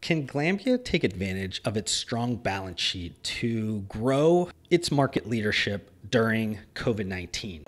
Can Glanbia take advantage of its strong balance sheet to grow its market leadership during COVID-19?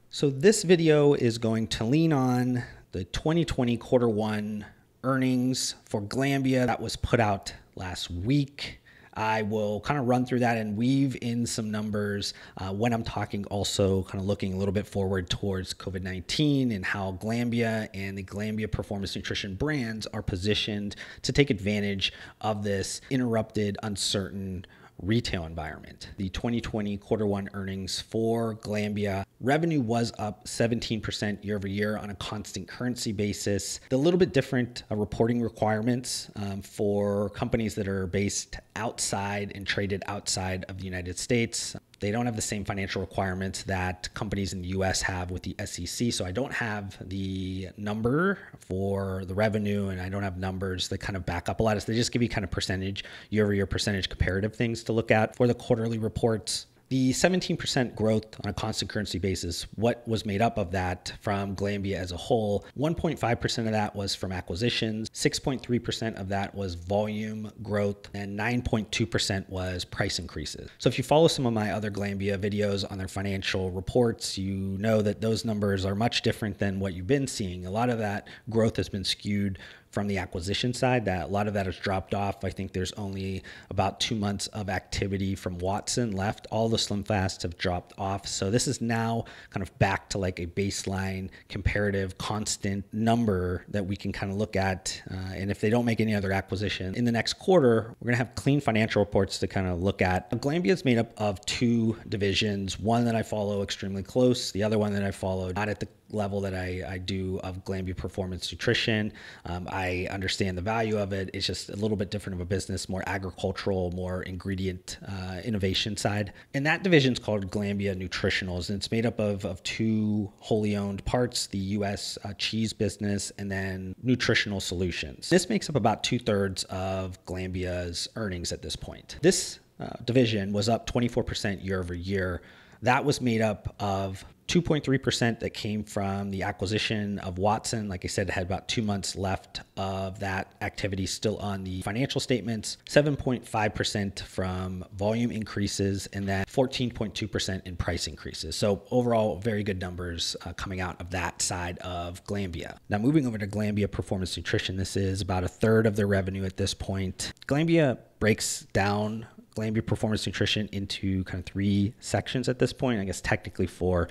So this video is going to lean on the 2020 quarter one earnings for Glanbia that was put out last week. I will kind of run through that and weave in some numbers when I'm talking, also kind of looking a little bit forward towards COVID-19 and how Glanbia and the Glanbia Performance Nutrition brands are positioned to take advantage of this interrupted, uncertain retail environment. The 2020 quarter one earnings for Glanbia, revenue was up 17% year over year on a constant currency basis. The little bit different reporting requirements for companies that are based outside and traded outside of the United States. They don't have the same financial requirements that companies in the US have with the SEC. So I don't have the number for the revenue, and I don't have numbers that kind of back up a lot of. They just give you kind of percentage, year over year percentage comparative things to look at for the quarterly reports. The 17% growth on a constant currency basis, what was made up of that from Glanbia as a whole? 1.5% of that was from acquisitions, 6.3% of that was volume growth, and 9.2% was price increases. So if you follow some of my other Glanbia videos on their financial reports, you know that those numbers are much different than what you've been seeing. A lot of that growth has been skewed from the acquisition side. That a lot of that has dropped off. I think there's only about 2 months of activity from Watson left. All the Slim Fasts have dropped off. So this is now kind of back to like a baseline comparative constant number that we can kind of look at. And if they don't make any other acquisition in the next quarter, we're going to have clean financial reports to kind of look at. Glanbia is made up of two divisions, one that I follow extremely close, the other one that I follow not at the level that I do of Glanbia Performance Nutrition. I understand the value of it. It's just a little bit different of a business, more agricultural, more ingredient innovation side. And that division is called Glanbia Nutritionals, and it's made up of two wholly owned parts, the US cheese business and then Nutritional Solutions. This makes up about 2/3 of Glanbia's earnings at this point. This division was up 24% year over year. That was made up of 2.3% that came from the acquisition of Watson. Like I said, it had about 2 months left of that activity still on the financial statements, 7.5% from volume increases, and then 14.2% in price increases. So overall, very good numbers coming out of that side of Glanbia. Now moving over to Glanbia Performance Nutrition, this is about 1/3 of their revenue at this point. Glanbia breaks down Glanbia Performance Nutrition into kind of 3 sections at this point. I guess technically 4.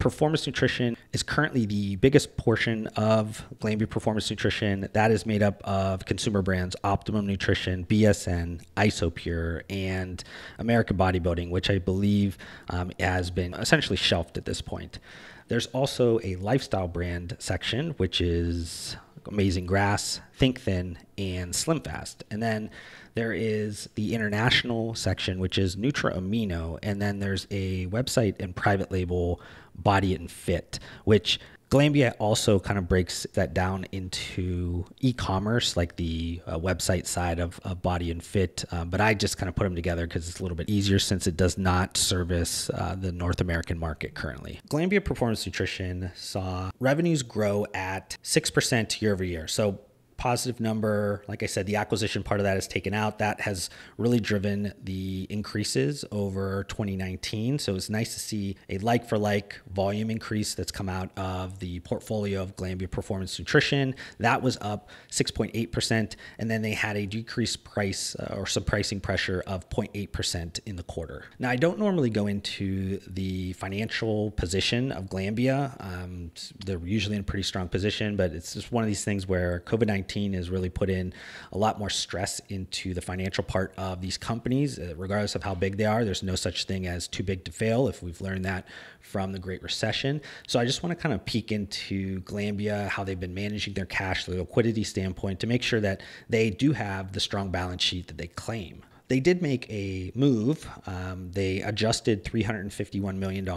Performance Nutrition is currently the biggest portion of Glanbia Performance Nutrition. That is made up of consumer brands Optimum Nutrition, BSN, Isopure, and American Bodybuilding, which I believe has been essentially shelved at this point. There's also a lifestyle brand section, which is Amazing Grass, ThinkThin, and Slim Fast. And then there is the international section, which is Nutra Amino. And then there's a website and private label Body and Fit, which Glanbia also kind of breaks that down into e-commerce, like the website side of Body and Fit. But I just kind of put them together because it's a little bit easier since it does not service the North American market currently. Glanbia Performance Nutrition saw revenues grow at 6% year over year. So positive number. Like I said, the acquisition part of that is taken out. That has really driven the increases over 2019. So it's nice to see a like-for-like volume increase that's come out of the portfolio of Glanbia Performance Nutrition. That was up 6.8%. And then they had a decreased price or some pricing pressure of 0.8% in the quarter. Now, I don't normally go into the financial position of Glanbia. They're usually in a pretty strong position, but it's just one of these things where COVID-19 has really put in a lot more stress into the financial part of these companies, regardless of how big they are. There's no such thing as too big to fail, if we've learned that from the Great Recession. So I just want to kind of peek into Glanbia, how they've been managing their cash, the liquidity standpoint, to make sure that they do have the strong balance sheet that they claim. They did make a move. They adjusted $351 million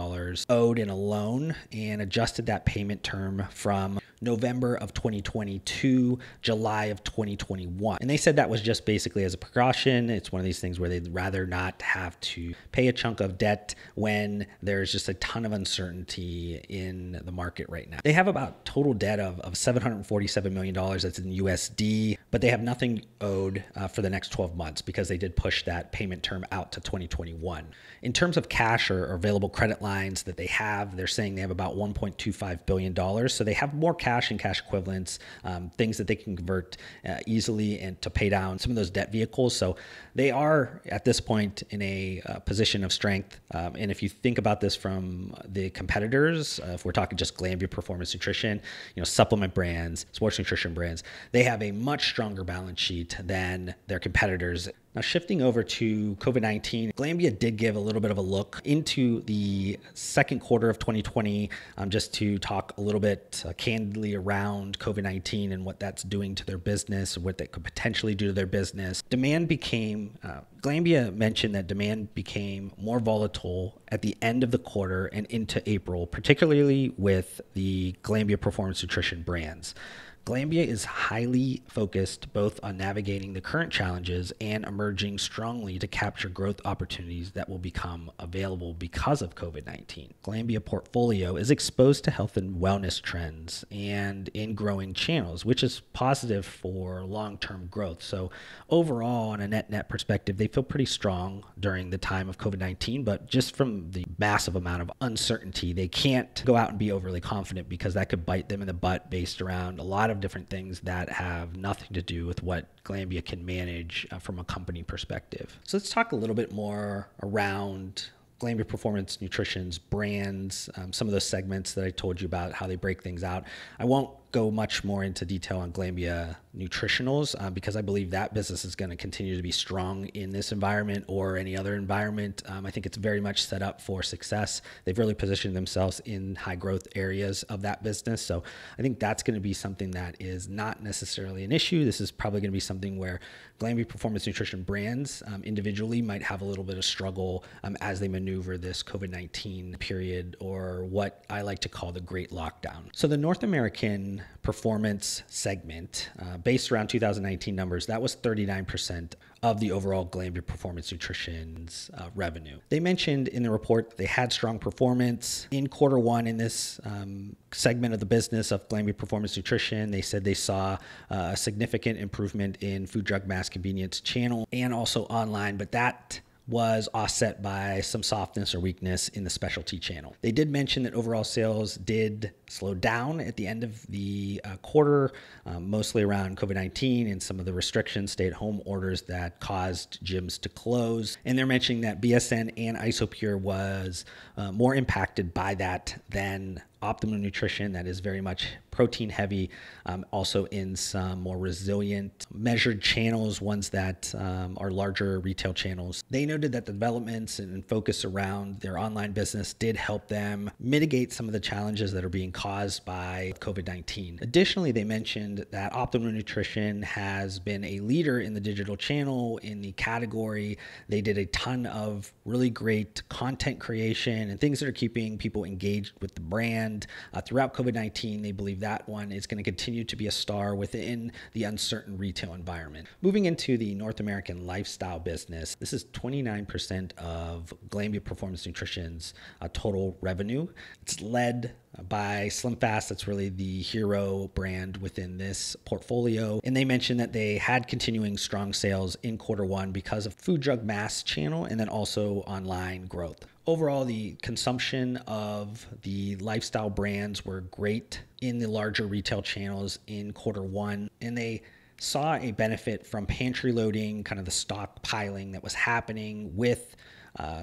owed in a loan and adjusted that payment term from November of 2022, July of 2021. And they said that was just basically as a precaution. It's one of these things where they'd rather not have to pay a chunk of debt when there's just a ton of uncertainty in the market right now. They have about total debt of $747 million. That's in USD, but they have nothing owed for the next 12 months because they did push that payment term out to 2021. In terms of cash or available credit lines that they have, they're saying they have about $1.25 billion. So they have more cash and cash equivalents, things that they can convert easily and to pay down some of those debt vehicles. So they are at this point in a position of strength. And if you think about this from the competitors, if we're talking just Glanbia Performance Nutrition, supplement brands, sports nutrition brands, they have a much stronger balance sheet than their competitors. Now, shifting over to COVID-19, Glanbia did give a little bit of a look into the second quarter of 2020, just to talk a little bit candidly around COVID-19 and what that's doing to their business, what that could potentially do to their business. Glanbia mentioned that demand became more volatile at the end of the quarter and into April, particularly with the Glanbia Performance Nutrition brands. Glanbia is highly focused both on navigating the current challenges and emerging strongly to capture growth opportunities that will become available because of COVID-19. Glanbia portfolio is exposed to health and wellness trends and in growing channels, which is positive for long-term growth. So overall, on a net perspective, they feel pretty strong during the time of COVID-19, but just from the massive amount of uncertainty, they can't go out and be overly confident because that could bite them in the butt based around a lot of different things that have nothing to do with what Glanbia can manage from a company perspective. So let's talk a little bit more around Glanbia Performance Nutrition's brands, some of those segments that I told you about, how they break things out. I won't go much more into detail on Glanbia Nutritionals because I believe that business is going to continue to be strong in this environment or any other environment. I think it's very much set up for success. They've really positioned themselves in high growth areas of that business. So I think that's going to be something that is not necessarily an issue. This is probably going to be something where Glanbia Performance Nutrition brands individually might have a little bit of struggle as they maneuver this COVID-19 period, or what I like to call the Great Lockdown. So the North American performance segment, based around 2019 numbers, that was 39% of the overall Glanbia Performance Nutrition's revenue. They mentioned in the report that they had strong performance in quarter one in this segment of the business of Glanbia Performance Nutrition. They said they saw a significant improvement in food, drug, mass convenience channel and also online, but that was offset by some softness or weakness in the specialty channel. They did mention that overall sales did slow down at the end of the quarter, mostly around COVID-19 and some of the restrictions, stay-at-home orders that caused gyms to close. And they're mentioning that BSN and Isopure was more impacted by that than Optimum Nutrition, that is very much protein heavy, also in some more resilient measured channels, ones that are larger retail channels. They noted that the developments and focus around their online business did help them mitigate some of the challenges that are being caused by COVID-19. Additionally, they mentioned that Optimum Nutrition has been a leader in the digital channel in the category. They did a ton of really great content creation and things that are keeping people engaged with the brand throughout COVID-19. They believe that one is going to continue to be a star within the uncertain retail environment. Moving into the North American lifestyle business, this is 29% of Glanbia Performance Nutrition's total revenue. It's led by SlimFast. That's really the hero brand within this portfolio. And they mentioned that they had continuing strong sales in quarter one because of food, drug, mass channel and then also online growth. Overall, the consumption of the lifestyle brands were great in the larger retail channels in quarter one, and they saw a benefit from pantry loading, kind of the stockpiling that was happening with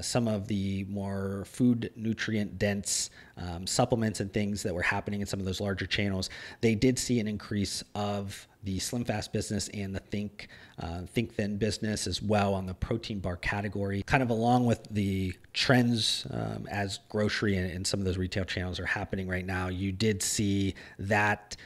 some of the more food nutrient dense supplements and things that were happening in some of those larger channels. They did see an increase of the SlimFast business and the ThinkThin business as well on the protein bar category, kind of along with the trends as grocery and some of those retail channels are happening right now. You did see that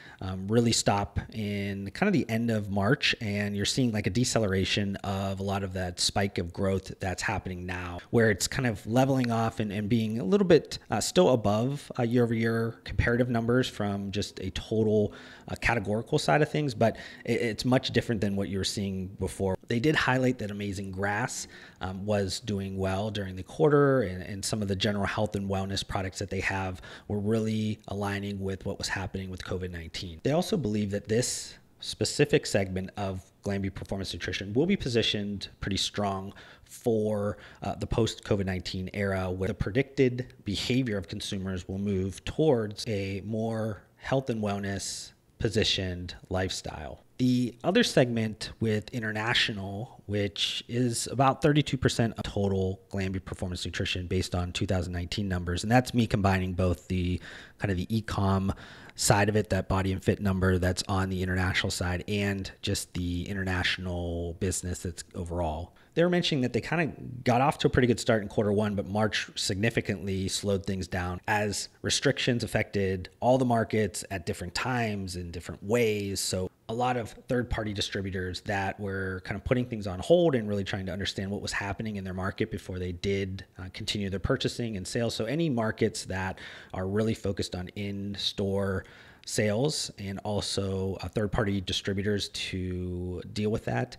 really stop in kind of the end of March, and you're seeing like a deceleration of a lot of that spike of growth that's happening now, where it's kind of leveling off and being a little bit still above above year-over-year comparative numbers from just a total categorical side of things, but it's much different than what you were seeing before. They did highlight that Amazing Grass was doing well during the quarter, and some of the general health and wellness products that they have were really aligning with what was happening with COVID-19. They also believe that this specific segment of Glanbia Performance Nutrition will be positioned pretty strong for the post-COVID-19 era, where the predicted behavior of consumers will move towards a more health and wellness positioned lifestyle. The other segment with international, which is about 32% of total Glanbia Performance Nutrition based on 2019 numbers, and that's me combining both the kind of the e-com side of it, that body and fit number that's on the international side, and just the international business that's overall. They were mentioning that they kind of got off to a pretty good start in quarter one, but March significantly slowed things down as restrictions affected all the markets at different times in different ways. So a lot of third-party distributors that were kind of putting things on hold and really trying to understand what was happening in their market before they did continue their purchasing and sales. So any markets that are really focused on in-store sales and also third-party distributors to deal with that,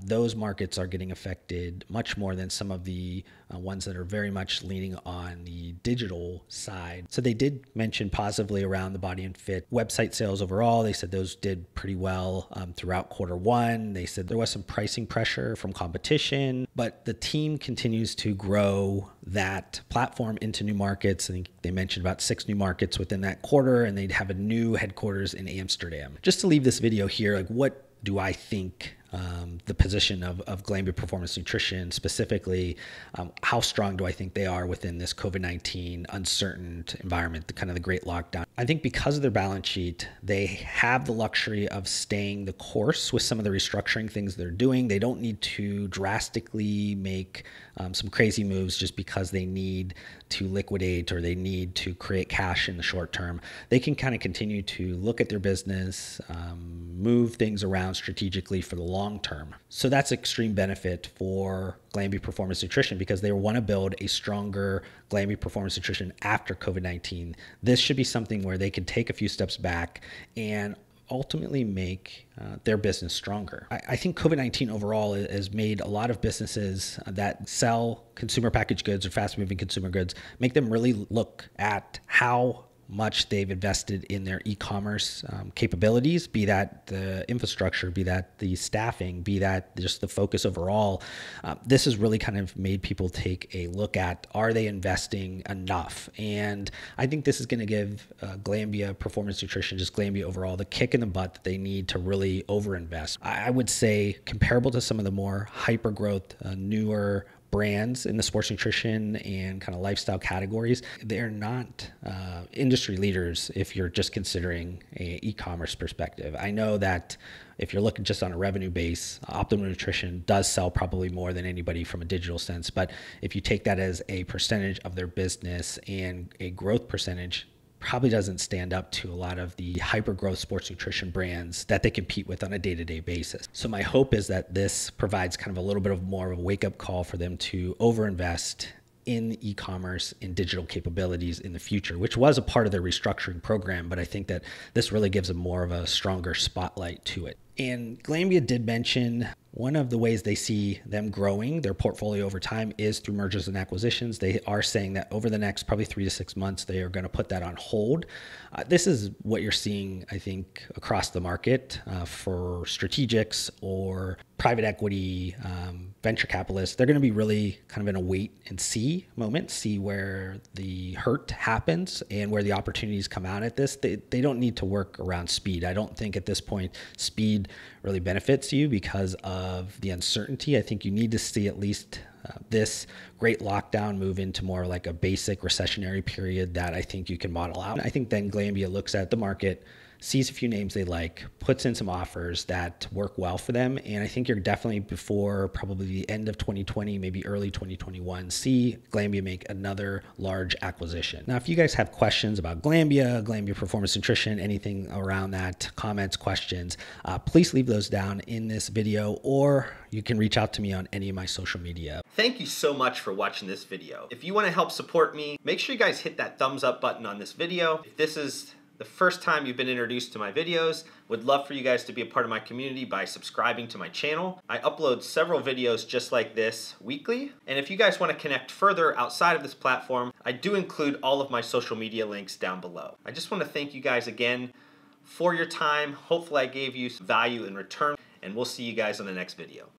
those markets are getting affected much more than some of the ones that are very much leaning on the digital side. So they did mention positively around the body and fit website sales overall. They said those did pretty well throughout quarter one. They said there was some pricing pressure from competition, but the team continues to grow that platform into new markets. I think they mentioned about 6 new markets within that quarter, and they'd have a new headquarters in Amsterdam. Just to leave this video here, like, what do I think the position of Glanbia Performance Nutrition specifically, how strong do I think they are within this COVID-19 uncertain environment, the kind of the great lockdown? I think because of their balance sheet, they have the luxury of staying the course with some of the restructuring things they're doing. They don't need to drastically make some crazy moves just because they need to liquidate or they need to create cash in the short term. They can kind of continue to look at their business, move things around strategically for the long term. So that's extreme benefit for Glanbia Performance Nutrition because they want to build a stronger Glanbia Performance Nutrition after COVID-19. This should be something where they can take a few steps back and ultimately make their business stronger. I think COVID-19 overall has made a lot of businesses that sell consumer packaged goods or fast moving consumer goods, make them really look at how much they've invested in their e-commerce capabilities, be that the infrastructure, be that the staffing, be that just the focus overall. This has really kind of made people take a look at, are they investing enough? And I think this is going to give Glanbia Performance Nutrition, just Glanbia overall, the kick in the butt that they need to really overinvest. I would say comparable to some of the more hyper growth, newer brands in the sports nutrition and kind of lifestyle categories, they're not industry leaders if you're just considering an e-commerce perspective. I know that if you're looking just on a revenue base, Optimum Nutrition does sell probably more than anybody from a digital sense. But if you take that as a percentage of their business and a growth percentage, probably doesn't stand up to a lot of the hyper growth sports nutrition brands that they compete with on a day-to-day basis. So my hope is that this provides kind of a little bit of more of a wake-up call for them to overinvest in e-commerce and digital capabilities in the future, which was a part of their restructuring program. But I think that this really gives them more of a stronger spotlight to it. And Glanbia did mention one of the ways they see them growing their portfolio over time is through mergers and acquisitions. They are saying that over the next probably 3 to 6 months, they are going to put that on hold. This is what you're seeing, I think, across the market for strategics or private equity, venture capitalists. They're going to be really kind of in a wait and see moment, see where the hurt happens and where the opportunities come out at this. They don't need to work around speed. I don't think at this point speed really benefits you because of the uncertainty. I think you need to see at least this great lockdown move into more like a basic recessionary period that I think you can model out. I think then Glanbia looks at the market, sees a few names they like, puts in some offers that work well for them. And I think you're definitely before probably the end of 2020, maybe early 2021, see Glanbia make another large acquisition. Now, if you guys have questions about Glanbia, Glanbia Performance Nutrition, anything around that, comments, questions, please leave those down in this video, or you can reach out to me on any of my social media. Thank you so much for watching this video. If you want to help support me, make sure you guys hit that thumbs up button on this video. If this is the first time you've been introduced to my videos, would love for you guys to be a part of my community by subscribing to my channel. I upload several videos just like this weekly. And if you guys want to connect further outside of this platform, I do include all of my social media links down below. I just want to thank you guys again for your time. Hopefully I gave you some value in return, and we'll see you guys on the next video.